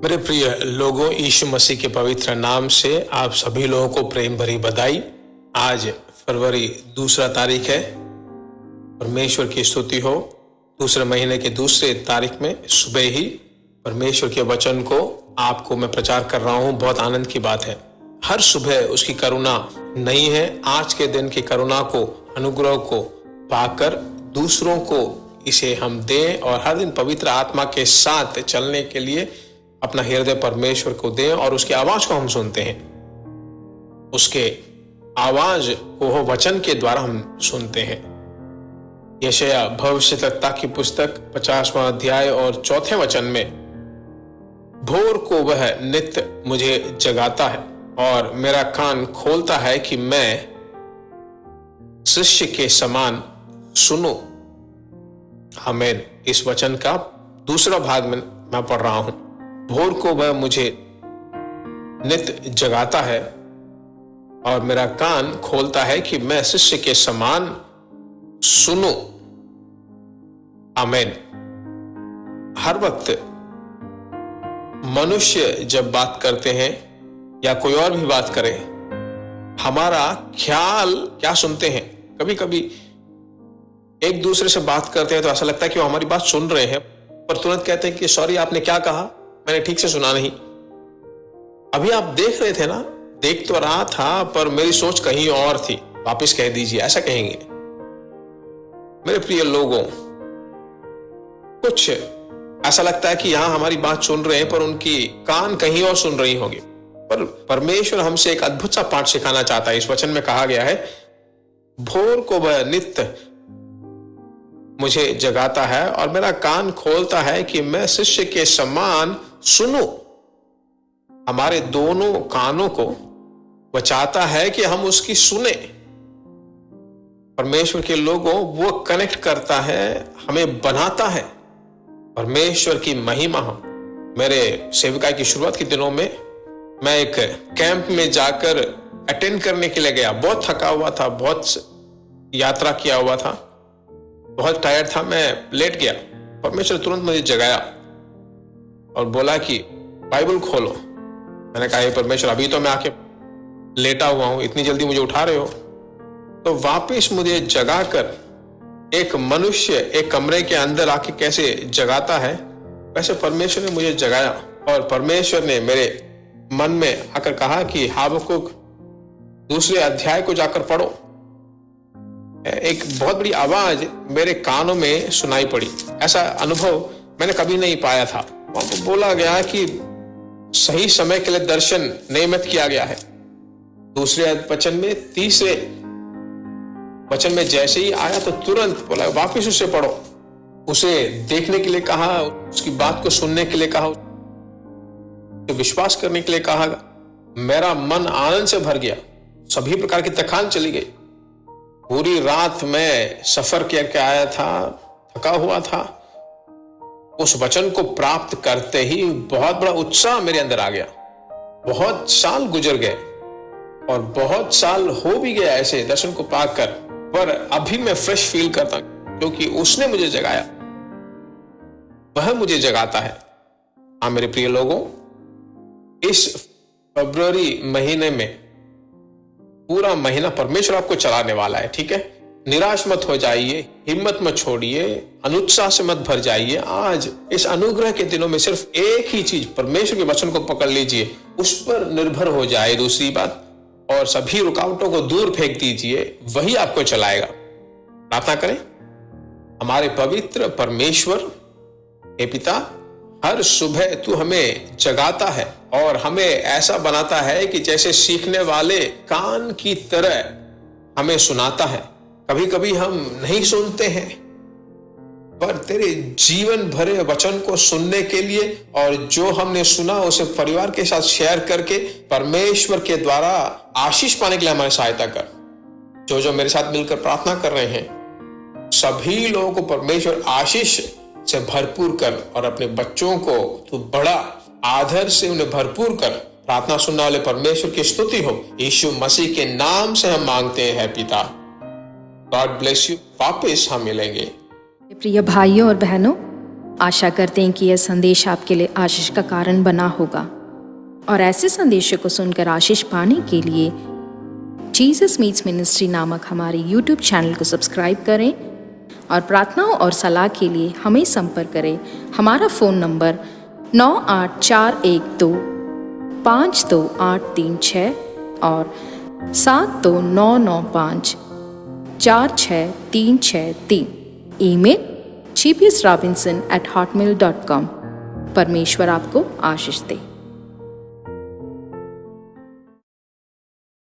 मेरे प्रिय लोगों, यीशु मसीह के पवित्र नाम से आप सभी लोगों को प्रेम भरी बधाई। आज फरवरी 2 तारीख है। परमेश्वर की स्तुति हो। दूसरे महीने के 2 तारीख में सुबह ही परमेश्वर के वचन को आपको मैं प्रचार कर रहा हूं। बहुत आनंद की बात है। हर सुबह उसकी करुणा नई है। आज के दिन की करुणा को, अनुग्रह को पाकर दूसरों को इसे हम दें और हर दिन पवित्र आत्मा के साथ चलने के लिए अपना हृदय परमेश्वर को दें और उसकी आवाज को हम सुनते हैं। उसके आवाज को वचन के द्वारा हम सुनते हैं। यशायाह भविष्यवक्ता की पुस्तक 50वां अध्याय और 4 वचन में, भोर को वह नित्य मुझे जगाता है और मेरा कान खोलता है कि मैं शिष्य के समान सुनूं। आमीन। इस वचन का दूसरा भाग में मैं पढ़ रहा हूं। भोर को वह मुझे नित्य जगाता है और मेरा कान खोलता है कि मैं शिष्य के समान सुनूं। आमीन। हर वक्त मनुष्य जब बात करते हैं या कोई और भी बात करे, हमारा ख्याल क्या सुनते हैं। कभी कभी एक दूसरे से बात करते हैं तो ऐसा लगता है कि वो हमारी बात सुन रहे हैं, पर तुरंत कहते हैं कि सॉरी, आपने क्या कहा, मैंने ठीक से सुना नहीं। अभी आप देख रहे थे ना, देख तो रहा था पर मेरी सोच कहीं और थी, वापस कह दीजिए, ऐसा कहेंगे। मेरे प्रिय लोगों, कुछ ऐसा लगता है कि यहां हमारी बात सुन रहे हैं पर उनकी कान कहीं और सुन रही होगी। पर परमेश्वर हमसे एक अद्भुत सा पाठ सिखाना चाहता है। इस वचन में कहा गया है, भोर को वह नित्य मुझे जगाता है और मेरा कान खोलता है कि मैं शिष्य के समान सुनूं। हमारे दोनों कानों को वह चाहता है कि हम उसकी सुने। परमेश्वर के लोगों, वो कनेक्ट करता है, हमें बनाता है। परमेश्वर की महिमा हो। मेरे सेविकाई की शुरुआत के दिनों में मैं एक कैंप में जाकर अटेंड करने के लिए गया। बहुत थका हुआ था, बहुत यात्रा किया हुआ था, बहुत टायर्ड था। मैं लेट गया। परमेश्वर तुरंत मुझे जगाया और बोला कि बाइबल खोलो। मैंने कहा, हे परमेश्वर, अभी तो मैं आके लेटा हुआ हूं, इतनी जल्दी मुझे उठा रहे हो। तो वापस मुझे जगाकर एक मनुष्य एक कमरे के अंदर आके कैसे जगाता है, वैसे परमेश्वर ने मुझे जगाया और परमेश्वर ने मेरे मन में आकर कहा कि हबक्कुक 2 अध्याय को जाकर पढ़ो। एक बहुत बड़ी आवाज मेरे कानों में सुनाई पड़ी। ऐसा अनुभव मैंने कभी नहीं पाया था। वहां बोला गया कि सही समय के लिए दर्शन नियमित किया गया है। 2 वचन में 3 वचन में जैसे ही आया तो तुरंत बोला वापिस उसे पढ़ो। उसे देखने के लिए कहा, उसकी बात को सुनने के लिए कहा, तो विश्वास करने के लिए कहा। मेरा मन आनंद से भर गया। सभी प्रकार की थकान चली गई। पूरी रात मैं सफर करके आया था, थका हुआ था। उस वचन को प्राप्त करते ही बहुत बड़ा उत्साह मेरे अंदर आ गया। बहुत साल गुजर गए और बहुत साल हो भी गया ऐसे दर्शन को पाकर, पर अभी मैं फ्रेश फील करता हूं क्योंकि उसने मुझे जगाया। वह मुझे जगाता है। हाँ मेरे प्रिय लोगों, इस फरवरी महीने में पूरा महीना परमेश्वर आपको चलाने वाला है। ठीक है, निराश मत हो जाइए, हिम्मत मत छोड़िए, अनुत्साह से मत भर जाइए। आज इस अनुग्रह के दिनों में सिर्फ एक ही चीज, परमेश्वर के वचन को पकड़ लीजिए, उस पर निर्भर हो जाए। दूसरी बात, और सभी रुकावटों को दूर फेंक दीजिए, वही आपको चलाएगा। प्रार्थना करें। हमारे पवित्र परमेश्वर, हे पिता, हर सुबह तू हमें जगाता है और हमें ऐसा बनाता है कि जैसे सीखने वाले कान की तरह हमें सुनाता है। कभी कभी हम नहीं सुनते हैं, पर तेरे जीवन भरे वचन को सुनने के लिए और जो हमने सुना उसे परिवार के साथ शेयर करके परमेश्वर के द्वारा आशीष पाने के लिए हमारी सहायता कर। जो मेरे साथ मिलकर प्रार्थना कर रहे हैं, सभी लोगों को परमेश्वर आशीष से भरपूर कर और अपने बच्चों को तू बड़ा आदर से उन्हें भरपूर कर। प्रार्थना सुनने वाले परमेश्वर की स्तुति हो। यीशु मसीह के नाम से हम मांगते हैं पिता। God bless you. वापस हम मिलेंगे। प्रिय भाइयों और बहनों, आशा करते हैं कि यह संदेश आपके लिए आशीष का कारण बना होगा और ऐसे संदेशों को सुनकर आशीष पाने के लिए जीसस मीट्स मिनिस्ट्री नामक हमारे YouTube चैनल को सब्सक्राइब करें और प्रार्थनाओं और सलाह के लिए हमें संपर्क करें। हमारा फ़ोन नंबर 9841252836 और 7299546363। Email gbsrobinson@hotmail.com। परमेश्वर आपको आशीष दे।